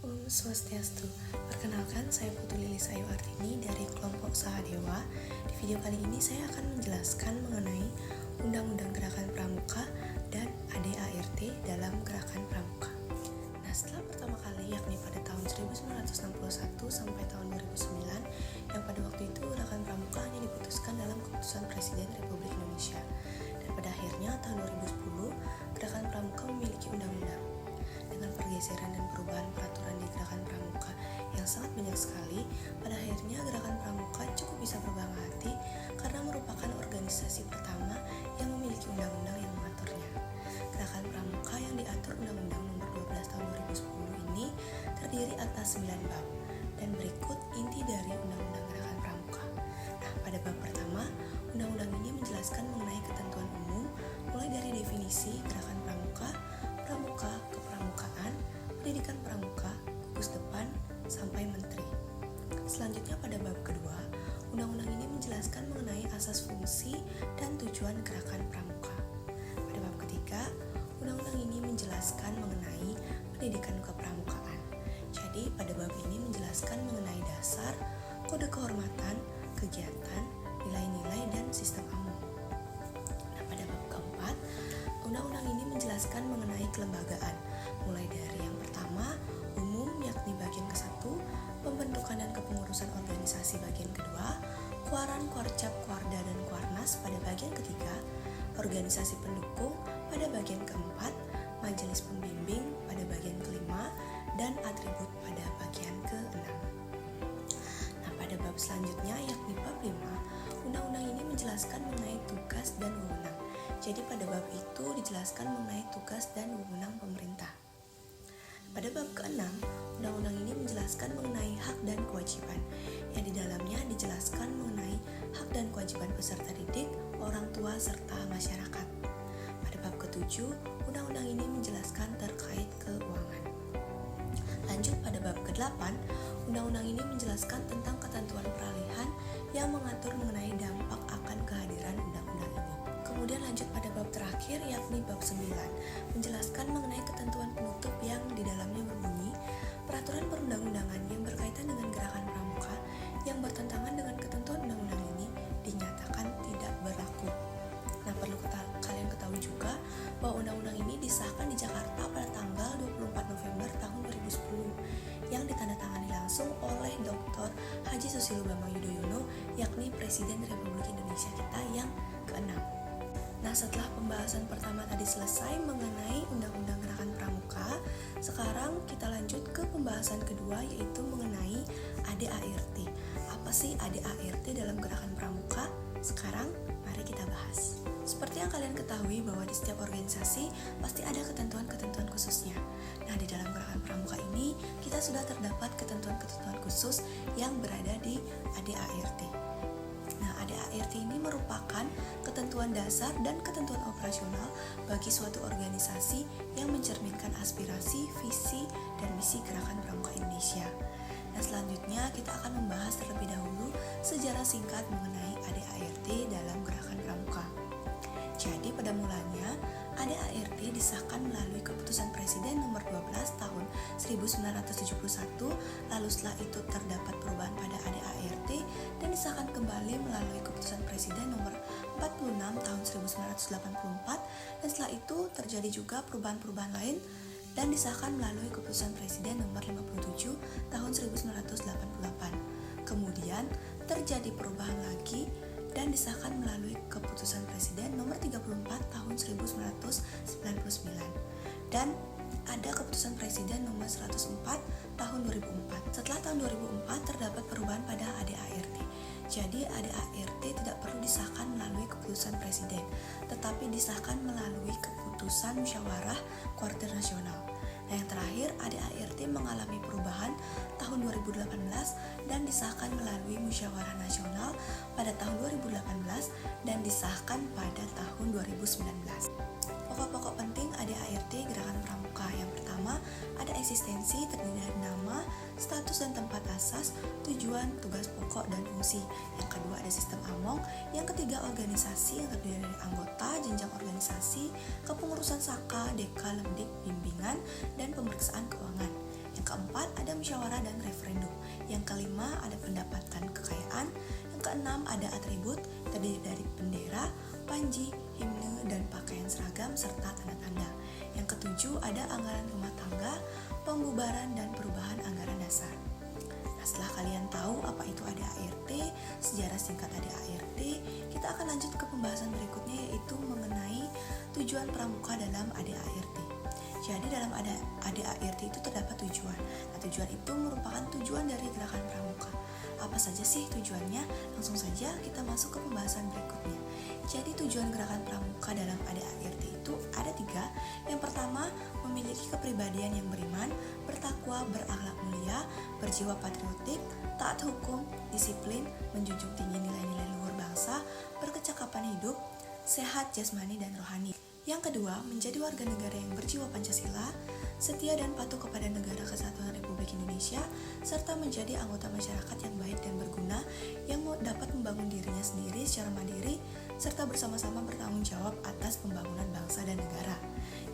Swastiastu. Perkenalkan, saya Putu Lilis Ayu Artini dari kelompok Sahadewa. Di video kali ini saya akan menjelaskan mengenai Undang-Undang Gerakan Pramuka dan ADART dalam Gerakan Pramuka. Nah, setelah pertama kali yakni pada tahun 1961 sampai tahun 2009, yang pada waktu itu Gerakan Pramuka hanya diputuskan dalam keputusan Presiden Republik Indonesia. Dan pada akhirnya tahun 2010, Gerakan Pramuka memiliki undang-undang. Dengan pergeseran dan perubahan peraturan di Gerakan Pramuka yang sangat banyak sekali, pada akhirnya Gerakan Pramuka cukup bisa berbangga hati karena merupakan organisasi pertama yang memiliki undang-undang yang mengaturnya. Gerakan Pramuka yang diatur Undang-Undang Nomor 12 Tahun 2010 ini terdiri atas 9 bab, dan berikut inti dari Undang-Undang Gerakan Pramuka. Nah, pada bab pertama, undang-undang ini menjelaskan mengenai ketentuan umum, mulai dari definisi Gerakan Pramuka, Pramuka, Kepramukaan, Pendidikan Pramuka, gugus depan, sampai menteri. Selanjutnya pada bab kedua, undang-undang ini menjelaskan mengenai asas fungsi dan tujuan Gerakan Pramuka. Pada bab ketiga, undang-undang ini menjelaskan mengenai pendidikan kepramukaan. Jadi pada bab ini menjelaskan mengenai dasar, kode kehormatan, kegiatan, nilai-nilai, dan sistem amung. Nah, pada bab keempat, undang-undang ini menjelaskan mengenai kelembagaan, mulai dari yang pertama, umum, yakni bagian ke-1, pembentukan dan kepengurusan organisasi bagian kedua, Kuaran, Kuarcap, Kuarda, dan Kuarnas pada bagian ketiga, organisasi pendukung pada bagian keempat, majelis pembimbing pada bagian kelima, dan atribut pada bagian ke-6. Nah, pada bab selanjutnya yakni bab 5, undang-undang ini menjelaskan mengenai tugas dan wewenang. Jadi pada bab itu dijelaskan mengenai tugas dan wewenang pemerintah. Pada bab ke-6, undang-undang ini menjelaskan mengenai hak dan kewajiban, yang di dalamnya dijelaskan mengenai hak dan kewajiban peserta didik, orang tua, serta masyarakat. Pada bab ke-7, undang-undang ini menjelaskan terkait keuangan. Lanjut pada bab ke-8, undang-undang ini menjelaskan tentang ketentuan peralihan yang mengatur mengenai dampak akan kehadiran undang-undang ini. Kemudian lanjut pada bab terakhir yakni bab 9, menjelaskan mengenai ketentuan penutup yang di dalamnya berbunyi peraturan perundang-undangan yang berkaitan dengan Gerakan Pramuka yang bertentangan dengan ketentuan undang-undang ini dinyatakan tidak berlaku. Nah, perlu kalian ketahui juga bahwa undang-undang ini disahkan di Jakarta pada tanggal 24 November tahun 2010 yang ditandatangani langsung oleh Dr. Haji Susilo Bambang Yudhoyono, yakni Presiden Republik Indonesia kita yang ke-6. Nah, setelah pembahasan pertama tadi selesai mengenai Undang-Undang Gerakan Pramuka, sekarang kita lanjut ke pembahasan kedua, yaitu mengenai ADART. Apa sih ADART dalam Gerakan Pramuka? Sekarang mari kita bahas. Seperti yang kalian ketahui bahwa di setiap organisasi pasti ada ketentuan-ketentuan khususnya. Nah, di dalam Gerakan Pramuka ini kita sudah terdapat ketentuan-ketentuan khusus yang berada di ADART. Nah, ADART ini merupakan ketentuan dasar dan ketentuan operasional bagi suatu organisasi yang mencerminkan aspirasi, visi, dan misi Gerakan Pramuka Indonesia. Nah, selanjutnya kita akan membahas terlebih dahulu sejarah singkat mengenai ADART dalam Gerakan Pramuka. Jadi pada mulanya ADART disahkan melalui keputusan Presiden nomor 12 tahun 1971, lalu setelah itu terdapat perubahan pada ADART dan disahkan kembali melalui keputusan Presiden nomor 46 tahun 1984, dan setelah itu terjadi juga perubahan-perubahan lain dan disahkan melalui keputusan Presiden nomor 57 tahun 1988. Kemudian terjadi perubahan lagi dan disahkan melalui keputusan Presiden nomor 34 tahun 1999, dan ada keputusan Presiden nomor 104 tahun 2004. Setelah tahun 2004 terdapat perubahan pada ADART. Jadi ADART tidak perlu disahkan melalui keputusan Presiden, tetapi disahkan melalui keputusan Musyawarah Kuartir Nasional. Nah, yang terakhir ADART mengalami perubahan tahun 2018 dan disahkan melalui Musyawarah Nasional pada tahun 2018 dan disahkan pada tahun 2019. Pokok-pokok penting ADART Gerakan Pramuka. Yang pertama, ada eksistensi terdiri dari nama, status dan tempat asas, tujuan, tugas pokok, dan fungsi. Yang kedua, ada sistem among. Yang ketiga, organisasi yang terdiri dari anggota, jenjang organisasi, kepengurusan saka, deka, lemdik, bimbingan, dan pemeriksaan keuangan. Yang keempat, musyawarah dan referendum. Yang kelima ada pendapatan kekayaan. Yang keenam ada atribut, terdiri dari bendera, panji, himne, dan pakaian seragam serta tanda-tanda. Yang ketujuh ada anggaran rumah tangga, pembubaran dan perubahan anggaran dasar. Nah, setelah kalian tahu apa itu ADART, sejarah singkat ADART, kita akan lanjut ke pembahasan berikutnya, yaitu mengenai tujuan pramuka dalam ADART. Jadi dalam ADART itu terdapat tujuan. Nah, tujuan itu merupakan tujuan dari gerakan pramuka. Apa saja sih tujuannya? Langsung saja kita masuk ke pembahasan berikutnya. Jadi tujuan gerakan pramuka dalam ADART itu ada 3. Yang pertama, memiliki kepribadian yang beriman, bertakwa, berakhlak mulia, berjiwa patriotik, taat hukum, disiplin, menjunjung tinggi nilai-nilai luhur bangsa, berkecakapan hidup, sehat jasmani dan rohani. Yang kedua, menjadi warga negara yang berjiwa Pancasila, setia dan patuh kepada Negara Kesatuan Republik Indonesia, serta menjadi anggota masyarakat yang baik dan berguna, yang dapat membangun dirinya sendiri secara mandiri, serta bersama-sama bertanggung jawab atas pembangunan bangsa dan negara.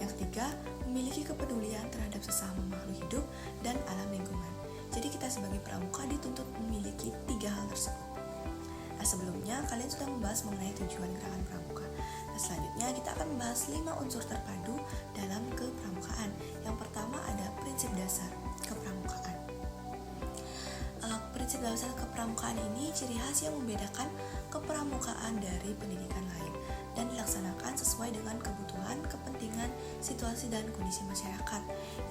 Yang ketiga, memiliki kepedulian terhadap sesama makhluk hidup dan alam lingkungan. Jadi kita sebagai pramuka dituntut memiliki 3 hal tersebut. Nah, sebelumnya kalian sudah membahas mengenai tujuan gerakan pramuka. Nah, selanjutnya kita akan membahas 5 unsur terpadu dalam kepramukaan. Yang pertama ada prinsip dasar kepramukaan. Prinsip dasar kepramukaan ini ciri khas yang membedakan kepramukaan dari pendidikan lain dan dilaksanakan sesuai dengan kebutuhan, kepentingan, situasi, dan kondisi masyarakat.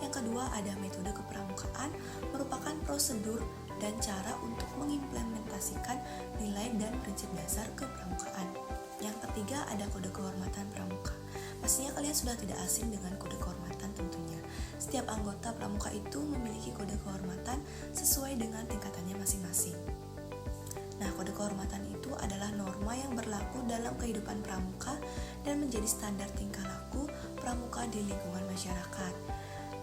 Yang kedua ada metode kepramukaan, merupakan prosedur dan cara untuk mengimplementasikan nilai dan prinsip dasar kepramukaan. Yang ketiga ada kode kehormatan pramuka. Pastinya kalian sudah tidak asing dengan kode kehormatan tentunya. Setiap anggota pramuka itu memiliki kode kehormatan sesuai dengan tingkatannya masing-masing. Nah, kode kehormatan itu adalah norma yang berlaku dalam kehidupan pramuka dan menjadi standar tingkah laku pramuka di lingkungan masyarakat.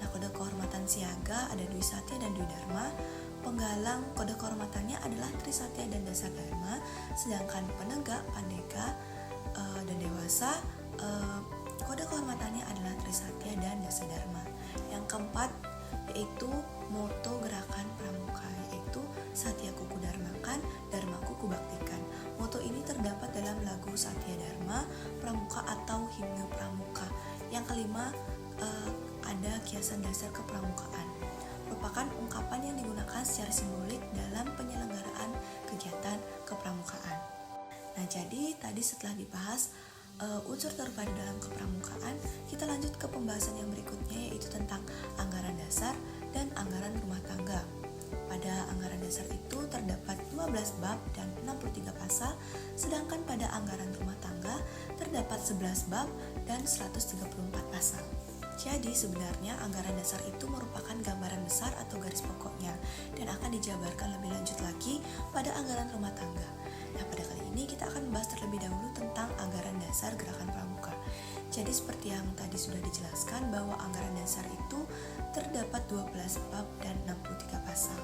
Nah, kode kehormatan siaga ada Dwi Satya dan Dwi Dharma. Penggalang kode kehormatannya adalah Trisatya dan Dasar Dharma, sedangkan penegak, pandega, dan dewasa kode kehormatannya adalah Trisatya dan Dasar Dharma. Yang keempat yaitu moto gerakan pramuka, yaitu Satyaku Kudharmakan, Dharmaku Kubaktikan. Moto ini terdapat dalam lagu Satya Dharma Pramuka atau himne pramuka. Yang kelima ada kiasan dasar kepramukaan, merupakan ungkapan yang digunakan secara simbolik dalam penyelenggaraan kegiatan kepramukaan. Nah, jadi tadi setelah dibahas unsur terpadu dalam kepramukaan, kita lanjut ke pembahasan yang berikutnya, yaitu tentang anggaran dasar dan anggaran rumah tangga. Pada anggaran dasar itu terdapat 12 bab dan 63 pasal, sedangkan pada anggaran rumah tangga terdapat 11 bab dan 134 pasal. Jadi sebenarnya anggaran dasar itu merupakan gambaran besar atau garis pokoknya dan akan dijabarkan lebih lanjut lagi pada anggaran rumah tangga. Nah, pada kali ini kita akan membahas terlebih dahulu tentang anggaran dasar gerakan pramuka. Jadi seperti yang tadi sudah dijelaskan bahwa anggaran dasar itu terdapat 12 bab dan 63 pasal.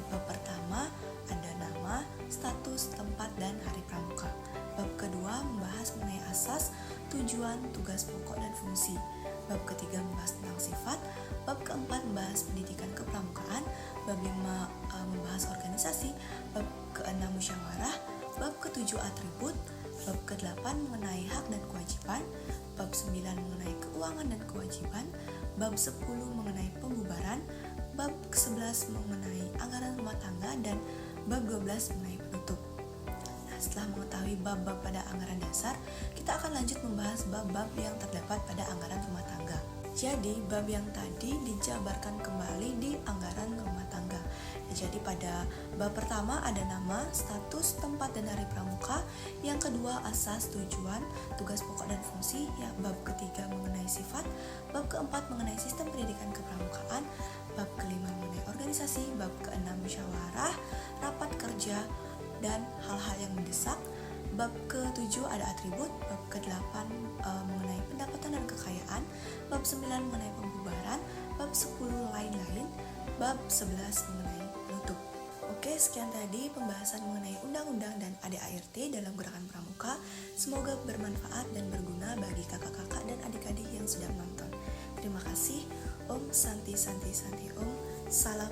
Bab pertama ada nama, status, tempat, dan hari pramuka. Bab kedua membahas mengenai asas, tujuan, tugas pokok, dan fungsi. Bab ketiga membahas tentang sifat. Bab keempat membahas pendidikan kepramukaan. Bab 5 membahas organisasi. Bab ke-6 musyawarah. Bab ke-7 atribut. Bab ke-8 mengenai hak dan kewajiban. Bab 9 mengenai keuangan dan kewajiban. Bab 10 mengenai pembubaran. Bab ke-11 mengenai anggaran rumah tangga, dan bab 12 mengenai penutup. Nah, setelah mengetahui bab-bab pada anggaran dasar, kita akan lanjut membahas bab-bab yang terdapat pada anggaran rumah tangga. Jadi, bab yang tadi dijabarkan kembali di anggaran rumah tangga. Jadi pada bab pertama ada nama, status, tempat, dan hari pramuka. Yang kedua asas, tujuan, tugas pokok, dan fungsi. Ya, bab ketiga mengenai sifat. Bab keempat mengenai sistem pendidikan kepramukaan. Bab kelima mengenai organisasi. Bab keenam musyawarah, rapat kerja, dan hal-hal yang mendesak. Bab ke-7 ada atribut. Bab ke-8 mengenai pendapatan dan kekayaan. Bab 9 mengenai pembubaran. Bab 10 lain-lain. Bab 11 mengenai penutup. Oke, sekian tadi pembahasan mengenai undang-undang dan ADART dalam gerakan pramuka. Semoga bermanfaat dan berguna bagi kakak-kakak dan adik-adik yang sudah menonton. Terima kasih. Om Santi Santi Santi Om. Salam